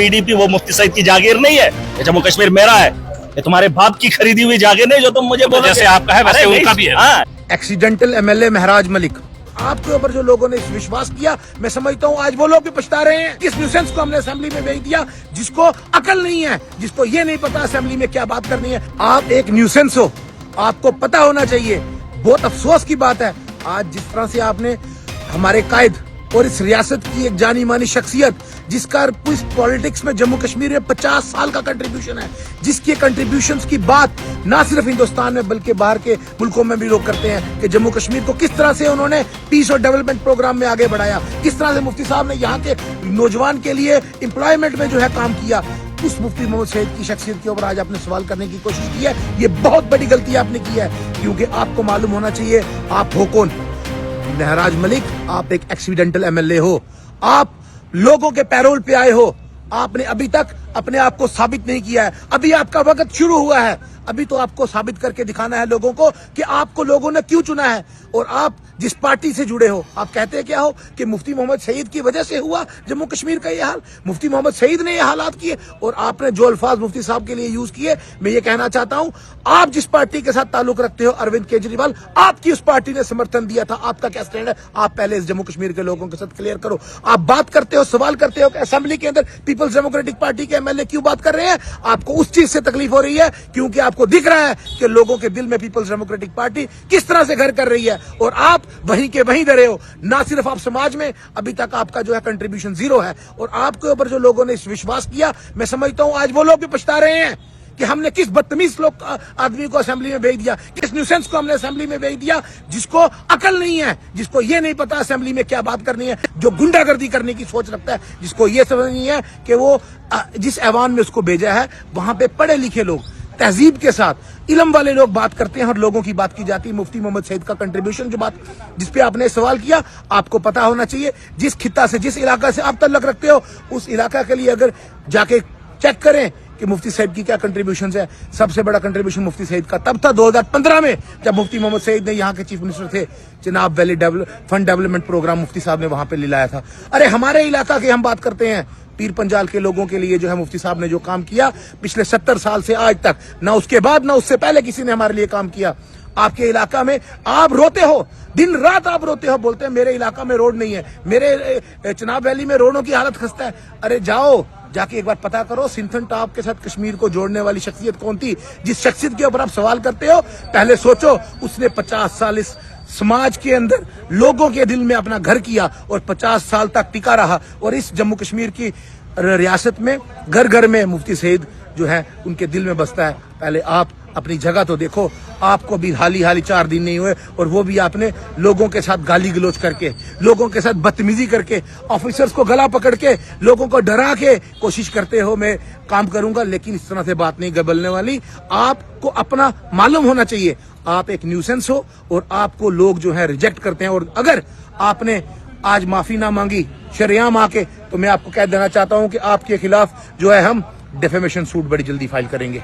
PDP वो मुफ्ती सईद की जागीर नहीं है, ये जम्मू कश्मीर मेरा है, ये तुम्हारे बाप की खरीदी हुई जागीर नहीं जो तुम मुझे बोलो। जैसे आपका है वैसे उनका भी है। हाँ। एक्सीडेंटल एमएलए महराज मलिक, आपके ऊपर जो लोगों ने विश्वास किया, मैं समझता हूँ आज वो लोग भी पछता रहे हैं। किस न्यूसेंस को हमने असेंबली में भेज दिया जिसको अकल नहीं है, जिसको ये नहीं पता असेंबली में क्या बात करनी है। आप एक न्यूसेंस हो, आपको पता होना चाहिए। बहुत अफसोस की बात है आज जिस तरह से आपने हमारे कायद और इस रियासत की एक जानी मानी शख्सियत जिसका इस पॉलिटिक्स में जम्मू कश्मीर में 50 साल का कंट्रीब्यूशन है, जिसके कंट्रीब्यूशंस की बात ना सिर्फ हिंदुस्तान में बल्कि बाहर के मुल्कों में भी लोग करते हैं कि जम्मू कश्मीर को किस तरह से उन्होंने पीस और डेवलपमेंट प्रोग्राम में आगे बढ़ाया, किस तरह से मुफ्ती साहब ने यहाँ के नौजवान के लिए एम्प्लॉयमेंट में जो है काम किया। उस मुफ्ती मोहम्मद सईद की शख्सियत के ऊपर आज आपने सवाल करने की कोशिश की है, ये बहुत बड़ी गलती आपने की है, क्योंकि आपको मालूम होना चाहिए आप हो कौन। महराज मलिक, आप एक एक्सीडेंटल एमएलए हो, आप लोगों के पैरोल पे आए हो, आपने अभी तक अपने आप को साबित नहीं किया है। अभी आपका वक्त शुरू हुआ है, अभी तो आपको साबित करके दिखाना है लोगों को कि आपको लोगों ने क्यों चुना है और आप जिस पार्टी से जुड़े हो। आप कहते क्या हो कि मुफ्ती मोहम्मद सईद की वजह से हुआ जम्मू कश्मीर का ये हाल, मुफ्ती मोहम्मद सईद ने ये हालात किए और आपने जो अल्फाज मुफ्ती साहब के लिए यूज किए। मैं ये कहना चाहता हूं, आप जिस पार्टी के साथ ताल्लुक रखते हो अरविंद केजरीवाल, आपकी उस पार्टी ने समर्थन दिया था। आपका क्या स्टैंड है, आप पहले इस जम्मू कश्मीर के लोगों के साथ क्लियर करो। आप बात करते हो, सवाल करते हो कि असेंबली के अंदर पीपल्स डेमोक्रेटिक पार्टी के एमएलए क्यों बात कर रहे हैं। आपको उस चीज से तकलीफ हो रही है क्योंकि आपको दिख रहा है कि लोगों के दिल में पीपल्स डेमोक्रेटिक पार्टी किस तरह से घर कर रही है और आप वहीं के वहीं डरे हो। ना सिर्फ आप समाज में अभी तक आपका जो है कंट्रीब्यूशन जीरो है और आपके ऊपर जो लोगों ने विश्वास किया, मैं समझता हूं आज वो लोग भी पछता रहे हैं कि हमने किस बदतमीज लोग आदमी को असेंबली में भेज दिया, किस न्यूसेंस को हमने असेंबली में भेज दिया जिसको अकल नहीं है, जिसको ये नहीं पता असेंबली में क्या बात करनी है, जो गुंडागर्दी करने की सोच रखता है, जिसको ये समझ नहीं है कि वो जिस ऐवान में उसको भेजा है वहां पे पढ़े लिखे लोग तहजीब के साथ इल्म वाले लोग बात करते हैं और लोगों की बात की जाती है। मुफ्ती मोहम्मद सईद का कंट्रीब्यूशन जो बात जिस पे आपने सवाल किया, आपको पता होना चाहिए जिस खित्ता से जिस इलाका से आप तल्लक रखते हो उस इलाका के लिए अगर जाके चेक करें कि मुफ्ती सईद की क्या कंट्रीब्यूशन है। सबसे बड़ा कंट्रीब्यूशन मुफ्ती सईद का तब था 2015 में जब मुफ्ती मोहम्मद सईद ने यहाँ के चीफ मिनिस्टर थे, Chenab valley fund development programme Mufti साहब ने वहां पे लाया था। अरे हमारे इलाका की हम बात करते हैं, पीर पंजाल के लोगों के लिए जो है मुफ्ती साहब ने जो काम किया पिछले 70 साल से आज तक, ना उसके बाद ना उससे पहले किसी ने हमारे लिए काम किया। आपके इलाका में आप रोते हो, दिन रात आप रोते हो, बोलते हैं मेरे इलाका में रोड नहीं है, मेरे चिनाब वैली में रोडों की हालत खस्ता है। अरे जाओ जाके एक बार पता करो सिंथन टॉप के साथ कश्मीर को जोड़ने वाली शख्सियत कौन थी। जिस शख्सियत के ऊपर आप सवाल करते हो, पहले सोचो उसने 50 साल इस समाज के अंदर लोगों के दिल में अपना घर किया और 50 साल तक टिका रहा और इस जम्मू कश्मीर की रियासत में घर घर में मुफ्ती सईद जो है उनके दिल में बसता है। पहले आप अपनी जगह तो देखो, आपको भी हाली 4 दिन नहीं हुए और वो भी आपने लोगों के साथ गाली गलौज करके, लोगों के साथ बदतमीजी करके, ऑफिसर्स को गला पकड़ के, लोगों को डरा के कोशिश करते हो मैं काम करूंगा, लेकिन इस तरह से बात नहीं गबलने वाली। आपको अपना मालूम होना चाहिए, आप एक न्यूसेंस हो और आपको लोग जो है रिजेक्ट करते हैं। और अगर आपने आज माफी ना मांगी शरेआम आके, तो मैं आपको कह देना चाहता हूं कि आपके खिलाफ जो है हम डिफेमेशन सूट बड़ी जल्दी फाइल करेंगे।